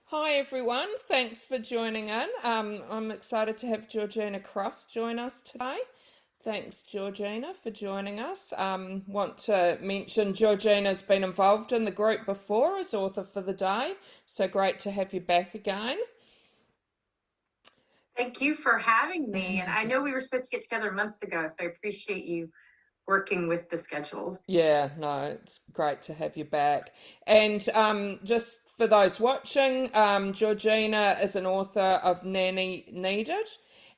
Hi everyone, thanks for joining in. I'm excited to have Georgina Cross join us today. Thanks, Georgina, for joining us. Want to mention Georgina's been involved in the group before as author for the day, so great to have you back again. Thank you for having me. And I know we were supposed to get together months ago, so I appreciate you working with the schedules. Yeah, no, it's great to have you back. And just for those watching, Georgina is an author of Nanny Needed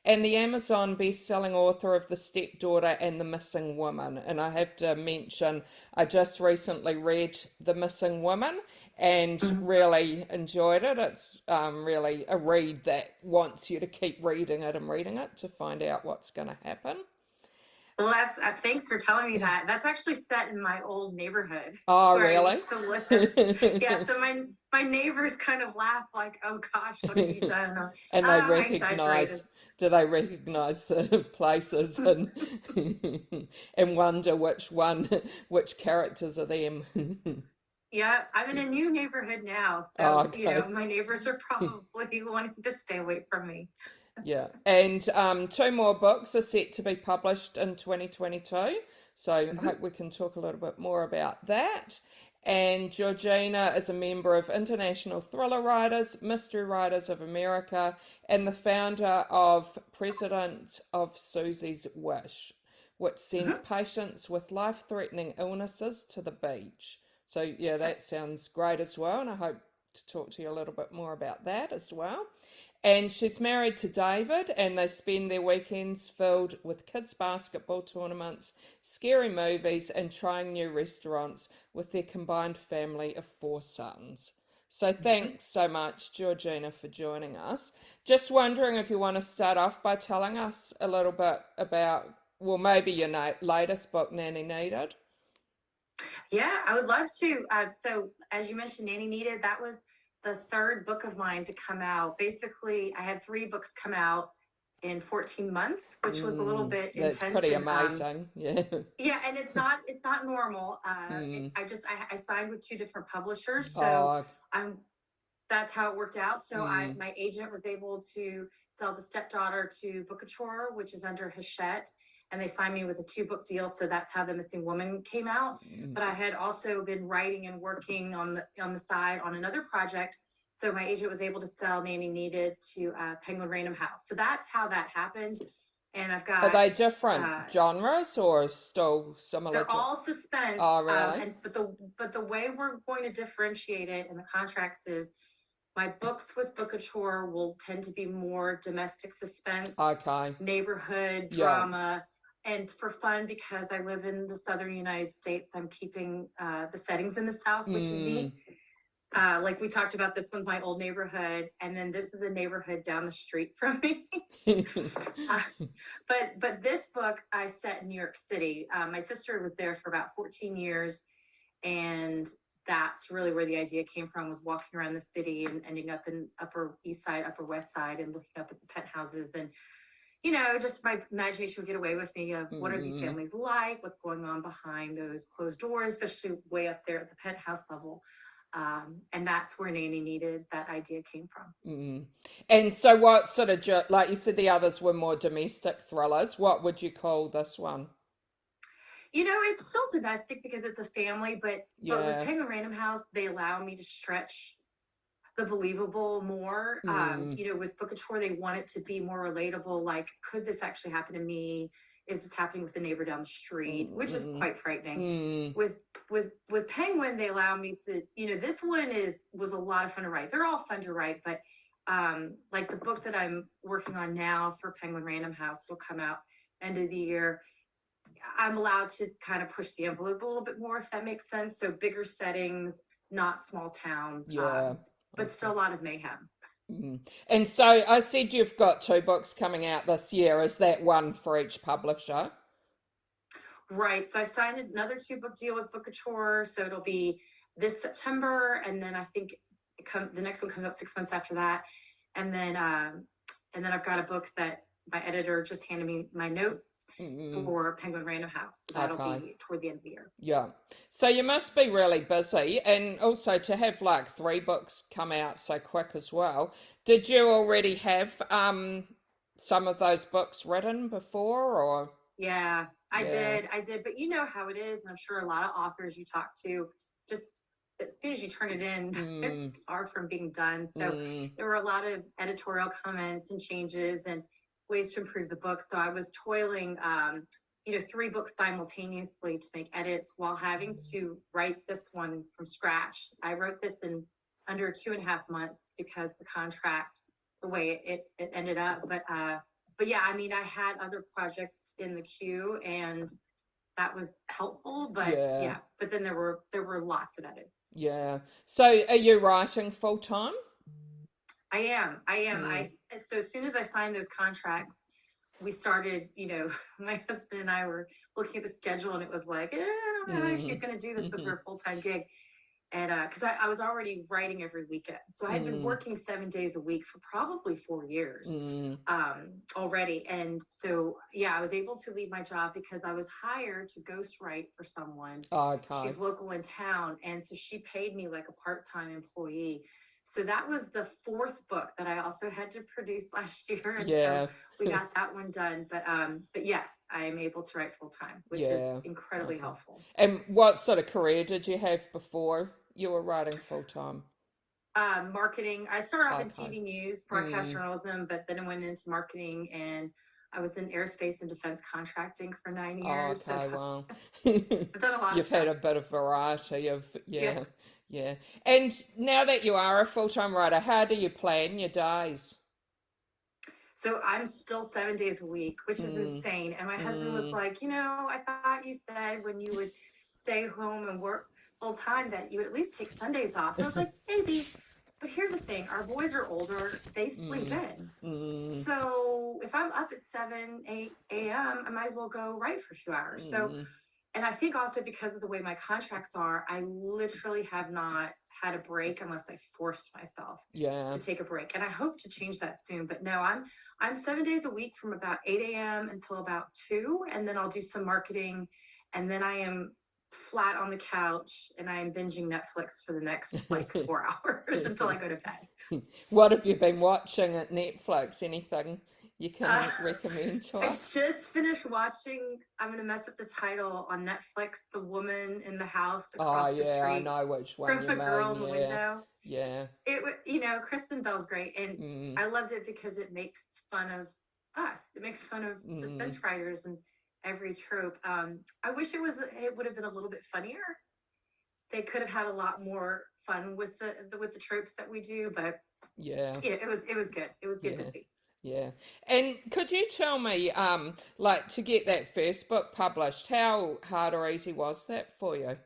and the Amazon best-selling author of The Stepdaughter and The Missing Woman. And I have to mention, I just recently read The Missing Woman and Mhm. really enjoyed it. It's really a read that wants you to keep reading it and reading it to find out what's going to happen. Well, that's thanks for telling me that. That's actually set in my old neighborhood Oh, where I really? used to live. Yeah, so my neighbors kind of laugh like, "Oh gosh, what have you done?" Or, And they I recognize, exaggerated. do they recognize the places and and wonder which characters are them? Yeah, I'm in a new neighborhood now, Oh, so okay. my neighbors are probably wanting to stay away from me. Yeah. And two more books are set to be published in 2022. So I Mhm. hope we can talk a little bit more about that. And Georgina is a member of International Thriller Writers, Mystery Writers of America, and the founder of President of Susie's Wish, which sends Mhm. patients with life threatening illnesses to the beach. So, yeah, that sounds great as well. And I hope to talk to you a little bit more about that as well. And she's married to David, and they spend their weekends filled with kids' basketball tournaments, scary movies, and trying new restaurants with their combined family of four sons. So, Mhm. thanks so much, Georgina, for joining us. Just wondering if you want to start off by telling us a little bit about, well, maybe your latest book, Nanny Needed. Yeah, I would love to. So, as you mentioned, Nanny Needed, that was the third book of mine to come out. Basically, I had three books come out in 14 months, which was a little bit That's intense. pretty And amazing. Yeah. yeah, and it's not normal. Mm. I signed with two different publishers, so Oh, I'm that's how it worked out. So I mm, my agent was able to sell The Stepdaughter to Bookouture, which is under Hachette, and they signed me with a two-book deal. So that's how The Missing Woman came out. mm. But I had also been writing and working on the side on another project. So my agent was able to sell Nanny Needed to Penguin Random House. So that's how that happened. And I've Are got they different uh, genres or still similar? they're all suspense. Oh, really? And but the way we're going to differentiate it in the contracts is my books with Bookouture will tend to be more domestic suspense, Okay. neighborhood Yeah. drama, and for fun because I live in the southern United States. I'm keeping the settings in the South, which is Mm. neat. Like we talked about, this one's my old neighborhood, and then this is a neighborhood down the street from me. uh, but this book I set in New York City. My sister was there for about 14 years, and that's really where the idea came from, was walking around the city and ending up in Upper East Side, Upper West Side, and looking up at the penthouses. And just my imagination would get away with me of what are these Mm. families like, what's going on behind those closed doors, especially way up there at the penthouse level. And that's where Nanny Needed, that idea came from. Mm. And so, what sort of, like you said, the others were more domestic thrillers. What would you call this one? It's still domestic because it's a family, but with Yeah. Penguin Random House, they allow me to stretch the believable more. Mm. With Bookouture, they want it to be more relatable. Like, could this actually happen to me? Is this happening with the neighbor down the street? Which is Mm. quite frightening. Mm. With with Penguin, they allow me to. This one was a lot of fun to write. They're all fun to write, but like the book that I'm working on now for Penguin Random House, it'll come out end of the year. I'm allowed to kind of push the envelope a little bit more, if that makes sense. So bigger settings, not small towns, Yeah. but Okay. still a lot of mayhem. Mm. And so I said you've got two books coming out this year. Is that one for each publisher? Right. So I signed another two-book deal with Bookouture. So it'll be this September, and then I think the next one comes out 6 months after that. And then I've got a book that my editor just handed me my notes. Mm, for Penguin Random House. So that'll okay. be toward the end of the year. Yeah. So you must be really busy, and also to have like 3 books come out so quick as well. Did you already have some of those books written before, or Yeah, I yeah. did. I did. But you know how it is. And I'm sure a lot of authors you talk to, just as soon as you turn it in, Mm, it's far from being done. So mm, there were a lot of editorial comments and changes and ways to improve the book. So I was toiling, 3 books simultaneously to make edits while having to write this one from scratch. I wrote this in under 2.5 months because the contract, the way it ended up. But yeah, I mean, I had other projects in the queue, and that was helpful. But yeah. yeah, but then there were lots of edits. Yeah. So are you writing full time? I am. I am. Mm, So as soon as I signed those contracts, we started, my husband and I were looking at the schedule, and it was like, I don't know if she's mm, going to do this with her full-time gig. And because I was already writing every weekend. So I had been mm, working 7 days a week for probably 4 years mm. already. And so, yeah, I was able to leave my job because I was hired to ghostwrite for someone. Okay. She's local in town. And so she paid me like a part-time employee. So that was the 4th book that I also had to produce last year. And so Yeah. we got that one done. But yes, I am able to write full time, which is Yeah. incredibly Okay. helpful. And what sort of career did you have before you were writing full time? Marketing. I started off in Okay. TV news, broadcast Mm. journalism, but then I went into marketing, and I was in aerospace and defense contracting for 9 years. So Okay, well, I've done a lot of you've had stuff. a bit of variety of, Yeah. yeah, yeah. And now that you are a full-time writer, how do you plan your days? So I'm still 7 days a week, which is Mm, insane. And my husband was mm, like, I thought you said when you would stay home and work full time that you would at least take Sundays off. And I was like, maybe. But here's the thing, our boys are older, they sleep mm, in. mm, So if I'm up at 7, 8 a.m., I might as well go write for 2 hours. So, mm. and I think also because of the way my contracts are, I literally have not had a break unless I forced myself Yeah, to take a break. And I hope to change that soon. But no, I'm 7 days a week from about 8 a.m. until about 2. And then I'll do some marketing. And then I am flat on the couch and I am binging Netflix for the next like 4 hours until I go to bed. what have you been watching at Netflix? Anything you Uh, can recommend to I us? just finished watching, I'm going to mess up the title on Netflix, The Woman in the House Oh, Across the yeah, I Street know which one from you the Girl mean. in the Yeah, Window. yeah. Kristen Bell's great. And Mm, I loved it because it makes fun of us. It makes fun of mm, suspense writers and every trope. I wish it would have been a little bit funnier. They could have had a lot more fun with the tropes that we do, but yeah, yeah, it was good. It was good to yeah. see. Yeah. And could you tell me, like to get that first book published, how hard or easy was that for you?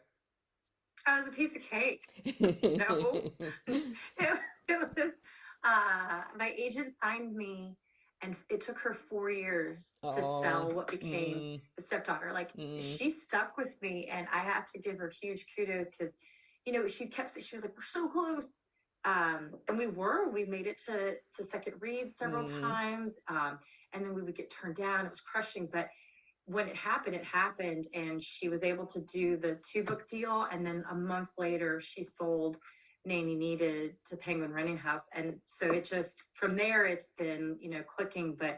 I was a piece of cake. No, it was. My agent signed me, and it took her 4 years to Oh, sell what became mm, the stepdaughter. Like mm, she stuck with me, and I have to give her huge kudos because, she kept saying she was like, "We're so close," and we made it to second read several mm, times, and then we would get turned down. It was crushing, but when it happened, and she was able to do the 2 book deal. And then a month later, she sold Nanny Needed to Penguin Running House. And so it just, from there, it's been, clicking. But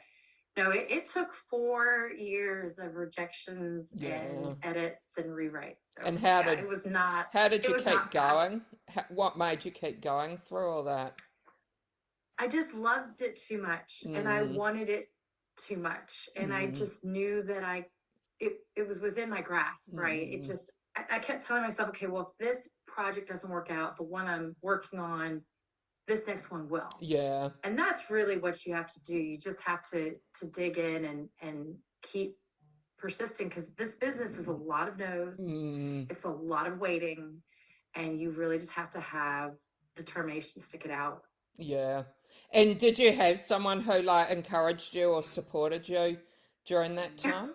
no, it took 4 years of rejections yeah. and edits and rewrites. So And yeah, how did it you was keep not fast. going? What made you keep going through all that? I just loved it too much and I Mm, wanted it too much. And I mm, just knew that it was within my grasp, right? It mm, just, I kept telling myself, okay, well, if this project doesn't work out, the one I'm working on, this next one will. yeah. And that's really what you have to do. You just have to dig in and keep persisting because this business is a Mm, lot of no's, mm, it's a lot of waiting, and you really just have to have determination to stick it out. yeah. And did you have someone who like encouraged you or supported you during that time?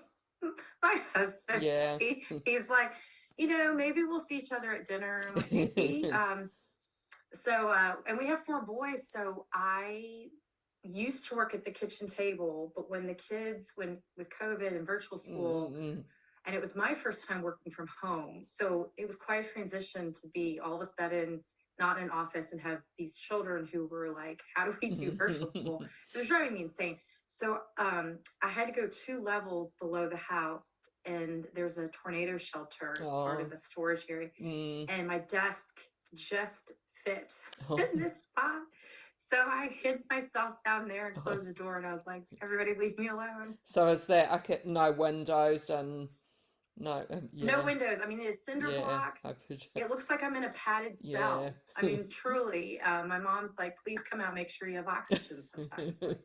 My husband, Yeah. he's like, maybe we'll see each other at dinner. I'm like, maybe. And we have 4 boys, so I used to work at the kitchen table, but when the kids, when with COVID and virtual school, Mm, and it was my first time working from home. So it was quite a transition to be all of a sudden not in an office and have these children who were like, how do we do virtual school? mm. So it was driving me insane. So I had to go 2 levels below the house, and there's a tornado shelter as part of Oh, a storage area. mm. And my desk just fit Oh, in this spot. So I hid myself down there and oh. closed the door, and I was like, everybody leave me alone. So is that okay, no windows and no, No yeah, windows. I mean, it's cinder yeah, block. I appreciate, It looks like I'm in a padded yeah. cell. I mean, truly, my mom's like, please come out, make sure you have oxygen sometimes. Like,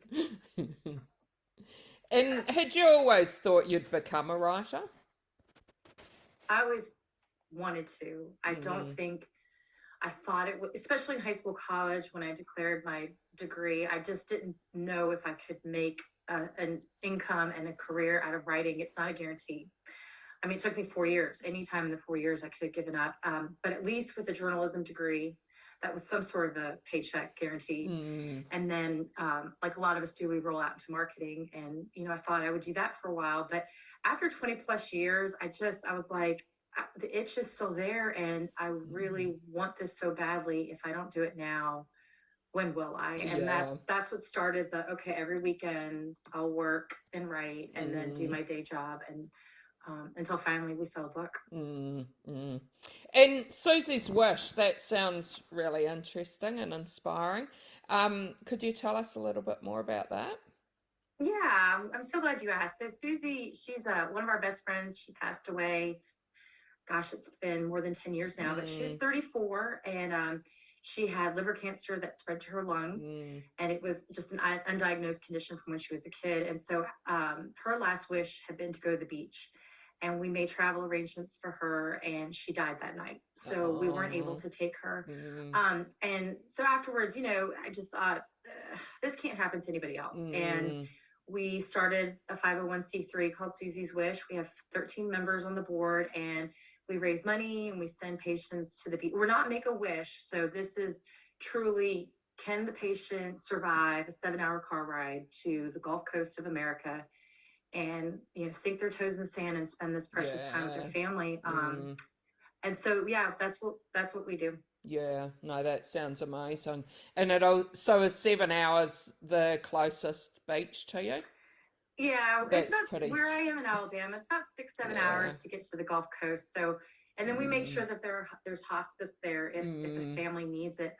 And had you always thought you'd become a writer? I always wanted to. I don't Mm, think I thought it would, especially in high school, college, when I declared my degree, I just didn't know if I could make an income and a career out of writing. It's not a guarantee. I mean, it took me 4 years. Anytime in the 4 years, I could have given up. But at least with a journalism degree, that was some sort of a paycheck guarantee. mm, And then, like a lot of us do, we roll out into marketing. And, I thought I would do that for a while. But after 20 plus years, I was like, the itch is still there. And I mm. really want this so badly. If I don't do it now, when will I? And Yeah, that's what started the, okay, every weekend I'll work and write and then do mm, my day job. And until finally we sell a book. mm, mm. And Susie's Wish, that sounds really interesting and inspiring. Could you tell us a little bit more about that? Yeah, I'm so glad you asked. So Susie, she's one of our best friends. She passed away. Gosh, it's been more than 10 years now, but she was Mm, 34, and she had liver cancer that spread to her lungs. mm. And it was just an undiagnosed condition from when she was a kid. And so her last wish had been to go to the beach. And we made travel arrangements for her, and she died that night. So we weren't able Oh, to take her. mm, And so afterwards, I just thought, this can't happen to anybody else. And mm. we started a 501c3 called Susie's Wish. We have 13 members on the board, and we raise money and we send patients to the beach. We're not Make a Wish. So this is truly, can the patient survive a 7-hour car ride to the Gulf Coast of America and, sink their toes in the sand and spend this precious time with their Yeah. family. Mm. And so, yeah, that's what we do. Yeah, no, that sounds amazing. And so is 7 hours the closest beach to you? Yeah, it's That's about pretty, where I am in Alabama. It's about 6, 7 hours yeah. to get to the Gulf Coast. So, and then we make Mm, sure that there's hospice there if the mm, family needs it.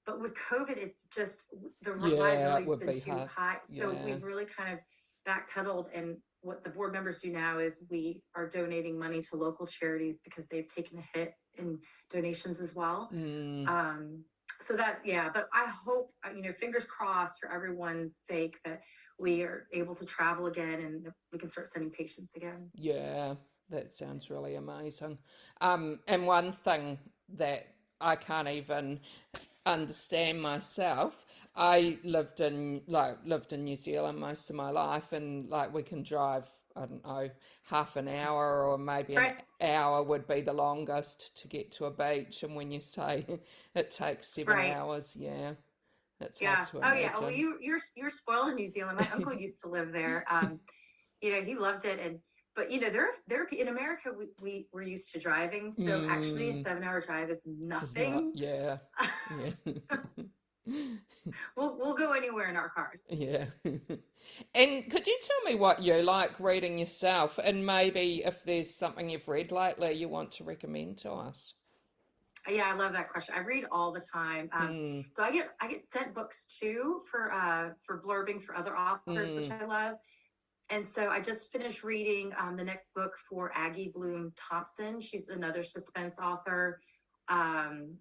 But with COVID, it's just the yeah, it liability's would been be too hard. high. So Yeah. we've really kind of backpedaled. And what the board members do now is we are donating money to local charities because they've taken a hit in donations as well. Mm, Um, so that, yeah, but I hope, fingers crossed for everyone's sake that we are able to travel again and that we can start sending patients again. yeah, that sounds really amazing. And one thing that I can't even understand myself. I lived in New Zealand most of my life, and like we can drive, I don't know, half an hour or maybe an Right, hour would be the longest to get to a beach. And when you say it takes seven right. hours, yeah, it's hard Yeah. to Oh yeah. Well, imagine. you're spoiled in New Zealand. My uncle used to live there. He loved it. And but there in America we're used to driving. So actually a Mm, 7-hour drive is it's not, nothing. yeah, yeah. We'll go anywhere in our cars. Yeah. And could you tell me what you like reading yourself, and maybe if there's something you've read lately you want to recommend to us? Yeah, I love that question. I read all the time. Mm, So I get sent books too for blurbing for other authors, which mm, I love. And so I just finished reading the next book for Aggie Bloom Thompson. She's another suspense author. Um,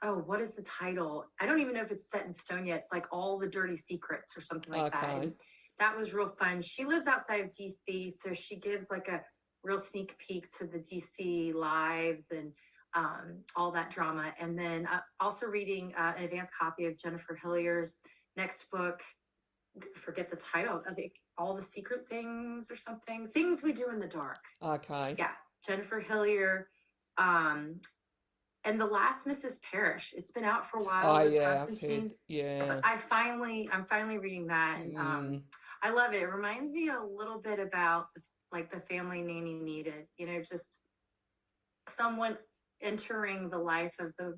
oh, what is the title? I don't even know if it's set in stone yet. It's like All the Dirty Secrets or something like that. okay. And that was real fun. She lives outside of DC, so she gives like a real sneak peek to the DC lives and all that drama. And then also reading an advanced copy of Jennifer Hillier's next book. Forget the title. I think All the Secret Things or something. Things We Do in the Dark. Okay. Yeah, Jennifer Hillier. Um, and The Last Mrs. Parrish. It's been out for a while Oh with yeah, I've heard. Constantine, but Yeah. I'm finally reading that, and Mm, I love it. It reminds me a little bit about like the family Nanny needed. You know, just someone entering the life of the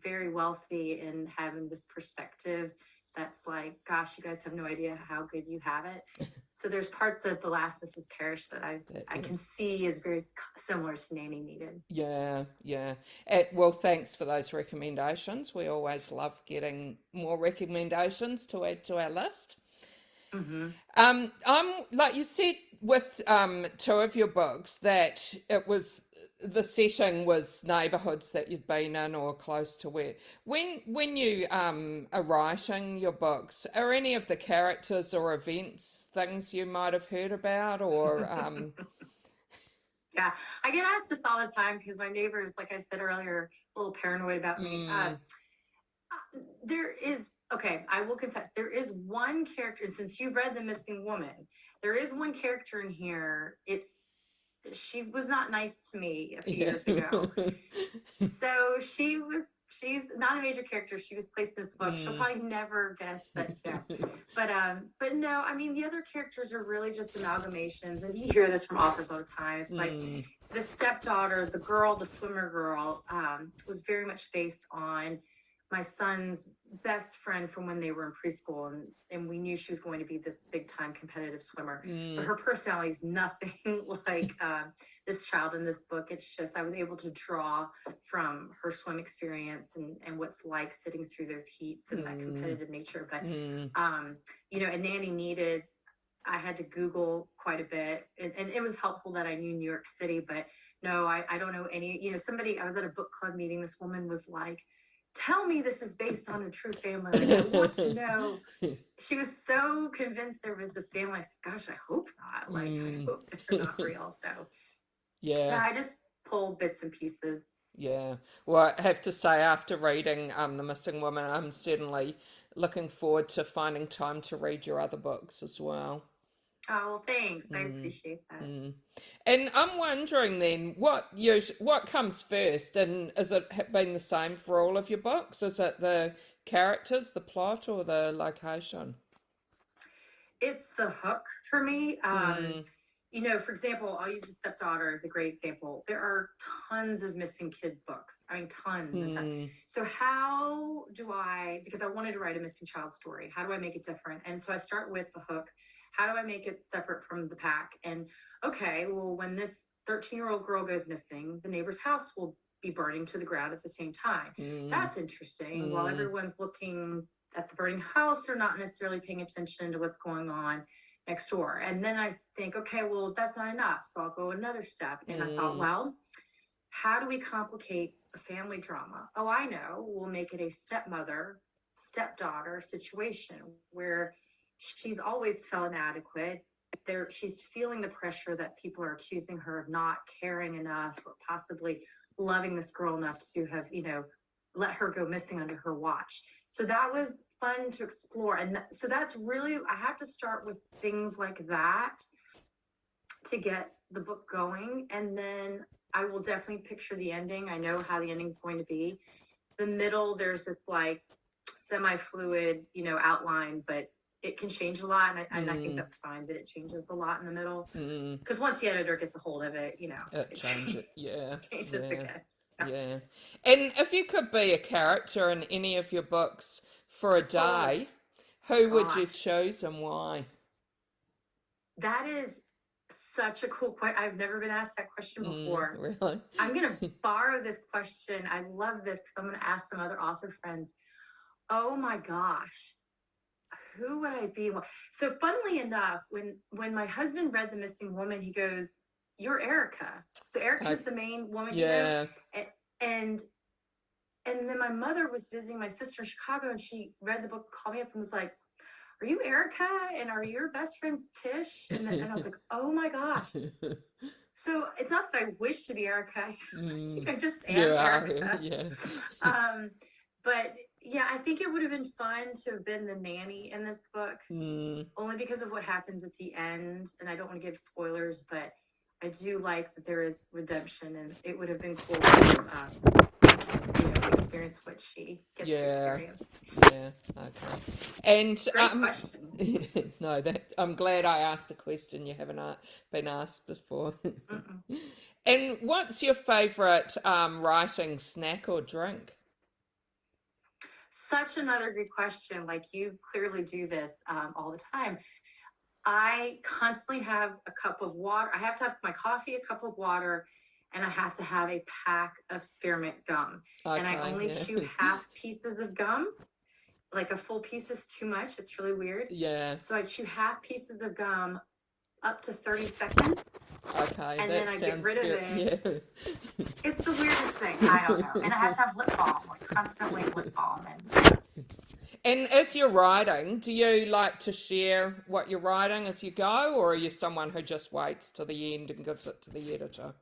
very wealthy and having this perspective that's like, gosh, you guys have no idea how good you have it. So there's parts of The Last Mrs. Parrish that I yeah. can see is very similar to Nanny Needed. Yeah, yeah. Well, thanks for those recommendations. We always love getting more recommendations to add to our list. Mm-hmm. I'm like you said with two of your books that it was the setting was neighborhoods that you'd been in or close to where. When you are writing your books, are any of the characters or events things you might have heard about or Yeah, I get asked this all the time because my neighbors, like I said earlier, a little paranoid about me. mm, There is, okay, I will confess, there is one character, and since you've read The Missing Woman, there is one character in here. She was not nice to me a few yeah. years ago. So she's not a major character. She was placed in this book. She'll Mm. probably never guess that, yeah. But no, I mean the other characters are really just amalgamations, and you hear this from authors all the time. It's like Mm, the stepdaughter, the girl, the swimmer girl, was very much based on my son's best friend from when they were in preschool, and we knew she was going to be this big time competitive swimmer. But mm, her personality is nothing like this child in this book. It's just I was able to draw from her swim experience and what's like sitting through those heats and that mm, competitive nature. But mm, you know, a Nanny Needed, I had to Google quite a bit, and it was helpful that I knew New York City. But no, I don't know any. You know, somebody, I was at a book club meeting. This woman was like, "Tell me this is based on a true family. Like, I want to know." She was so convinced there was this family. I said, "Gosh, I hope not. Like, I mm. hope they're not real." So Yeah, yeah, I just pulled bits and pieces. yeah. Well, I have to say, after reading The Missing Woman, I'm certainly looking forward to finding time to read your other books as well. Oh, well, thanks. I Mm, appreciate that. mm. And I'm wondering then, what comes first, and is it been the same for all of your books? Is it the characters, the plot, or the location? It's the hook for me. Mm, You know, for example, I'll use The Stepdaughter as a great example. There are tons of missing kid books. I mean, tons and tons. mm, So how do I, because I wanted to write a missing child story, how do I make it different? And so I start with the hook. How do I make it separate from the pack? And okay, well, when this 13-year-old girl goes missing, the neighbor's house will be burning to the ground at the same time. mm, That's interesting. While mm, everyone's looking at the burning house, they're not necessarily paying attention to what's going on next door. And then I think, okay, well, that's not enough. So I'll go another step. And I thought, mm, well, how do we complicate a family drama? Oh, I know. We'll make it a stepmother, stepdaughter situation where she's always felt inadequate. She's feeling the pressure that people are accusing her of not caring enough or possibly loving this girl enough to have, you know, let her go missing under her watch. So that was fun to explore. And so that's really, I have to start with things like that to get the book going. And then I will definitely picture the ending. I know how the ending's going to be. The middle, there's this like semi-fluid, you know, outline, but it can change a lot. And I think mm, that's fine that it changes a lot in the middle. mm. Because once the editor gets a hold of it, you know, It it change it. Yeah, changes yeah, again. Yeah. yeah. And if you could be a character in any of your books for a Oh day, who would you gosh. choose and why? That is such a cool question. I've never been asked that question before. Really? I'm going to borrow this question. I love this because I'm going to ask some other author friends. Oh my gosh, who would I be? So, funnily enough, when my husband read The Missing Woman, he goes, "You're Erica." So I, Erica's the main woman, you know, yeah. and and then my mother was visiting my sister in Chicago, and she read the book, called me up, and was like, "Are you Erica? And are your best friends Tish?" And I was like, "Oh my gosh." So it's not that I wish to be Erica. I think mm, I just you am are, Erica. yeah. um, but yeah, I think it would have been fun to have been the nanny in this book, Mm, only because of what happens at the end. And I don't want to give spoilers, but I do like that there is redemption, and it would have been cool to experience what she gets to Yeah. experience. Yeah. Okay. And Great question. no, I'm glad I asked a question you haven't been asked before. And what's your favorite writing snack or drink? Such another good question. Like, you clearly do this all the time. I constantly have a cup of water. I have to have my coffee, a cup of water, and I have to have a pack of spearmint gum. And I Okay. only chew half pieces of gum. Like, a full piece is too much. It's really weird. Yeah. So I chew half pieces of gum up to 30 seconds. Okay. And that then I get sounds rid of it. Yeah. It's the weirdest thing. I don't know. And I have to have lip balm, like constantly lip balm. And And as you're writing, do you like to share what you're writing as you go, or are you someone who just waits to the end and gives it to the editor?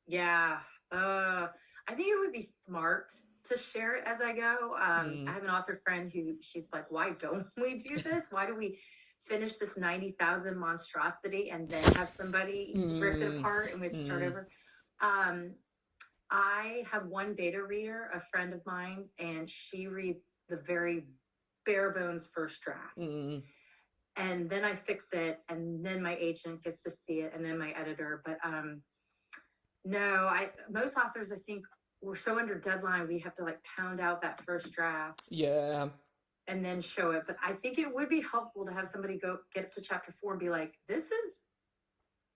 yeah, I think it would be smart to share it as I go. I have an author friend who she's like, why don't we do this? Why do we finish this 90,000 monstrosity and then have somebody rip it apart and we have to start over? I have one beta reader, a friend of mine, and she reads the very bare bones first draft. And then I fix it, and then my agent gets to see it, and then my editor. But no, most authors, I think, we're so under deadline, we have to like pound out that first draft. Yeah. And then show it. But I think it would be helpful to have somebody go get to chapter 4 and be like, this is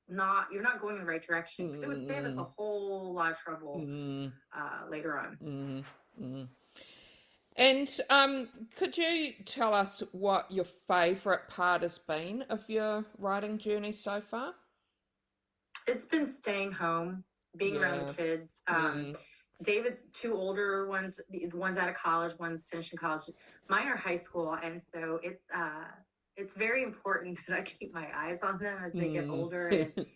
not, you're not going in the right direction. Because it would save us a whole lot of trouble later on. And could you tell us what your favourite part has been of your writing journey so far? It's been staying home, being around the kids. David's two older ones, the one's out of college, one's finishing college. Mine are high school, and so it's very important that I keep my eyes on them as they get older and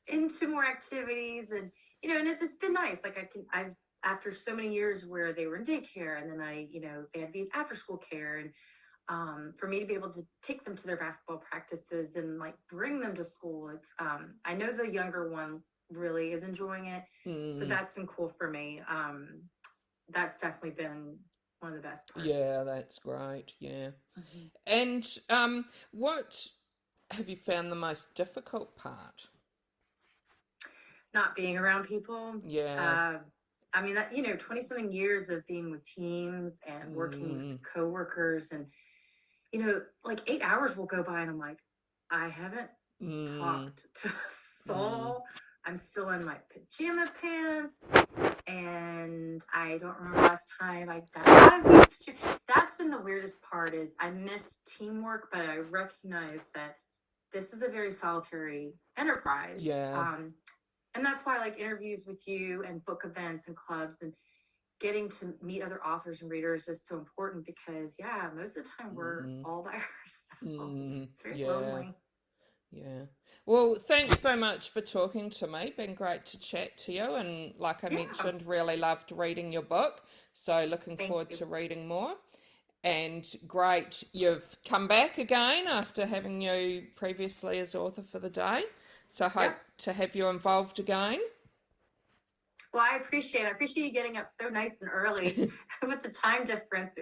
into more activities. And and it's been nice. Like I've after so many years where they were in daycare, and then they had to be in after school care, and for me to be able to take them to their basketball practices and like bring them to school, it's I know the younger one really is enjoying it, so that's been cool for me. That's definitely been one of the best parts. Yeah, that's great. Yeah. And what have you found the most difficult part? Not being around people. Yeah. I mean, that 20 something years of being with teams and working with coworkers, and like 8 hours will go by and I'm like, I haven't talked to a soul. I'm still in my pajama pants, and I don't remember last time I got out of these pajamas. That's been the weirdest part. Is I miss teamwork, but I recognize that this is a very solitary enterprise. Yeah. And that's why I like interviews with you and book events and clubs, and getting to meet other authors and readers is so important, because most of the time we're all by ourselves. It's very lonely. Yeah. Well, thanks so much for talking to me. Been great to chat to you. And like I mentioned, really loved reading your book. So looking forward to reading more. And great, you've come back again after having you previously as author for the day. So hope to have you involved again. Well, I appreciate you getting up so nice and early with the time difference.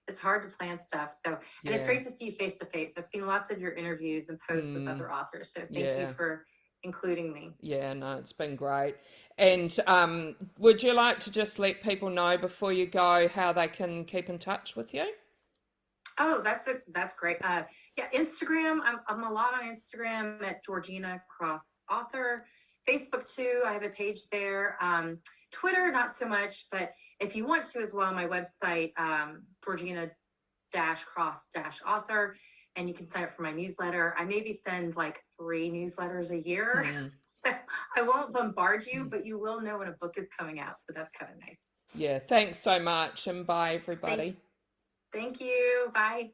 It's hard to plan stuff. So, and it's great to see you face to face. I've seen lots of your interviews and posts with other authors. So thank you for including me. Yeah, no, it's been great. And would you like to just let people know before you go how they can keep in touch with you? Oh, that's great. Instagram. I'm a lot on Instagram at Georgina Cross Author. Facebook too. I have a page there. Twitter, not so much, but if you want to as well, my website, Georgina-Cross-Author, and you can sign up for my newsletter. I maybe send like 3 newsletters a year, so I won't bombard you, but you will know when a book is coming out. So that's kind of nice. Yeah, thanks so much, and bye, everybody. Thank you. Bye.